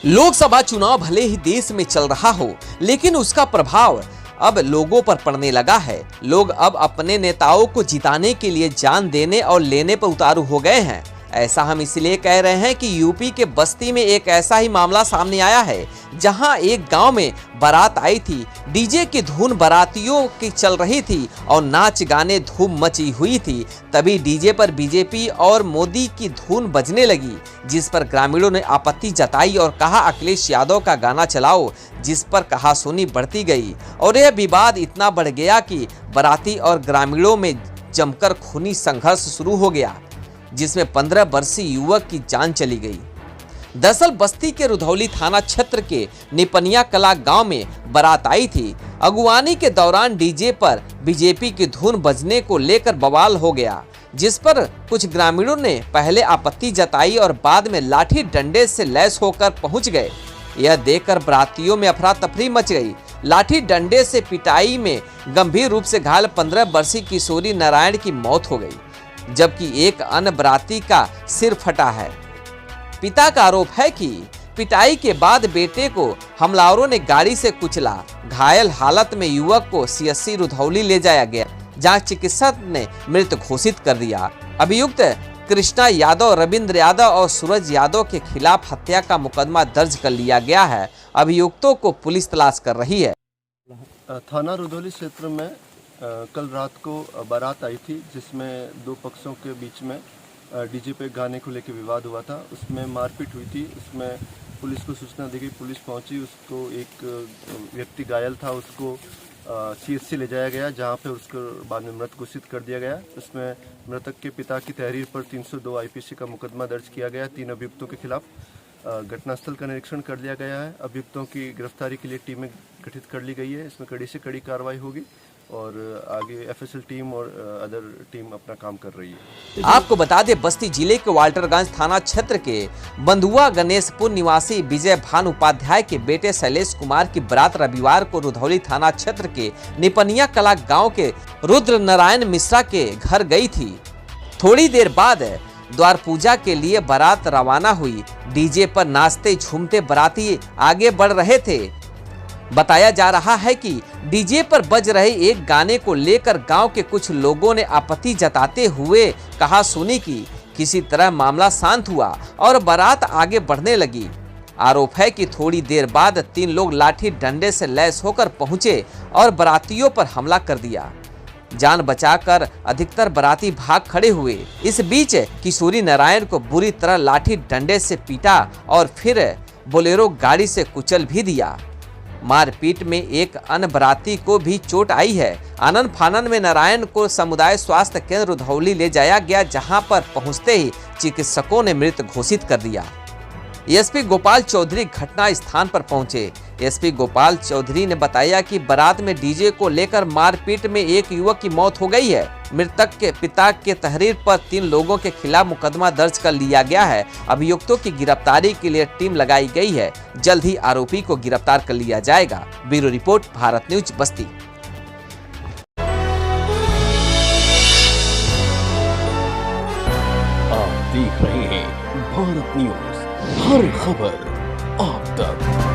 लोकसभा चुनाव भले ही देश में चल रहा हो, लेकिन उसका प्रभाव अब लोगों पर पड़ने लगा है। लोग अब अपने नेताओं को जिताने के लिए जान देने और लेने पर उतारू हो गए हैं। ऐसा हम इसलिए कह रहे हैं कि यूपी के बस्ती में एक ऐसा ही मामला सामने आया है, जहां एक गांव में बारात आई थी। डीजे की धुन बारातियों की चल रही थी और नाच गाने धूम मची हुई थी। तभी डीजे पर बीजेपी और मोदी की धुन बजने लगी, जिस पर ग्रामीणों ने आपत्ति जताई और कहा अखिलेश यादव का गाना चलाओ, जिस पर कहासुनी बढ़ती गई और यह विवाद इतना बढ़ गया कि बाराती और ग्रामीणों में जमकर खूनी संघर्ष शुरू हो गया, जिसमें 15 वर्षीय युवक की जान चली गई। दरअसल बस्ती के रुधौली थाना क्षेत्र के निपनिया कला गांव में बारात आई थी। अगुवानी के दौरान डीजे पर बीजेपी की धुन बजने को लेकर बवाल हो गया, जिस पर कुछ ग्रामीणों ने पहले आपत्ति जताई और बाद में लाठी डंडे से लैस होकर पहुंच गए। यह देखकर बारातियों में अफरा तफरी मच गई। लाठी डंडे से पिटाई में गंभीर रूप से घायल 15 वर्षीय किशोरी नारायण की मौत हो गई, जबकि एक अन्य बाराती का सिर फटा है। पिता का आरोप है कि पिटाई के बाद बेटे को हमलावरों ने गाड़ी से कुचला। घायल हालत में युवक को सीएससी रुधौली ले जाया गया, जहां चिकित्सक ने मृत घोषित कर दिया। अभियुक्त कृष्णा यादव, रविंद्र यादव और सूरज यादव के खिलाफ हत्या का मुकदमा दर्ज कर लिया गया है। अभियुक्तों को पुलिस तलाश कर रही है। थाना रुधौली क्षेत्र में कल रात को बारात आई थी, जिसमें दो पक्षों के बीच में डीजे पे गाने को लेकर विवाद हुआ था। उसमें मारपीट हुई थी। उसमें पुलिस को सूचना दी गई, पुलिस पहुंची। उसको एक व्यक्ति घायल था, उसको सीएससी ले जाया गया, जहां पे उसको बाद में मृत घोषित कर दिया गया। उसमें मृतक के पिता की तहरीर पर 302 आईपीसी का मुकदमा दर्ज किया गया। 3 अभियुक्तों के खिलाफ घटनास्थल का निरीक्षण कर लिया गया है। अभियुक्तों की गिरफ्तारी के लिए टीमें गठित कर ली गई है। इसमें कड़ी से कड़ी कार्रवाई होगी और आगे एफएसएल टीम और अदर टीम अपना काम कर रही है। आपको बता दें, बस्ती जिले के वाल्टरगंज थाना क्षेत्र के बंधुआ गणेशपुर निवासी विजय भान उपाध्याय के बेटे शैलेश कुमार की बारात रविवार को रुधौली थाना क्षेत्र के निपनिया कला गांव के रुद्र नारायण मिश्रा के घर गई थी। थोड़ी देर बाद द्वार पूजा के लिए बारात रवाना हुई। डीजे पर नाचते झूमते बाराती आगे बढ़ रहे थे। बताया जा रहा है कि डीजे पर बज रहे एक गाने को लेकर गांव के कुछ लोगों ने आपत्ति जताते हुए कहासुनी की। किसी तरह मामला शांत हुआ और बारात आगे बढ़ने लगी। आरोप है कि थोड़ी देर बाद 3 लोग लाठी डंडे से लैस होकर पहुंचे और बारातियों पर हमला कर दिया। जान बचाकर अधिकतर बाराती भाग खड़े हुए। इस बीच किशोरी नारायण को बुरी तरह लाठी डंडे से पीटा और फिर बोलेरो गाड़ी से कुचल भी दिया। मारपीट में एक अन्य बाराती को भी चोट आई है। आनन फानन में नारायण को समुदाय स्वास्थ्य केंद्र रुधौली ले जाया गया, जहां पर पहुंचते ही चिकित्सकों ने मृत घोषित कर दिया। एसपी गोपाल चौधरी घटना स्थान पर पहुंचे। एसपी गोपाल चौधरी ने बताया कि बारात में डीजे को लेकर मारपीट में एक युवक की मौत हो गई है। मृतक के पिता के तहरीर पर 3 लोगों के खिलाफ मुकदमा दर्ज कर लिया गया है। अभियुक्तों की गिरफ्तारी के लिए टीम लगाई गई है। जल्द ही आरोपी को गिरफ्तार कर लिया जाएगा। ब्यूरो रिपोर्ट, भारत न्यूज, बस्ती। आप देख रहे हैं भारत न्यूज, हर खबर आप तक।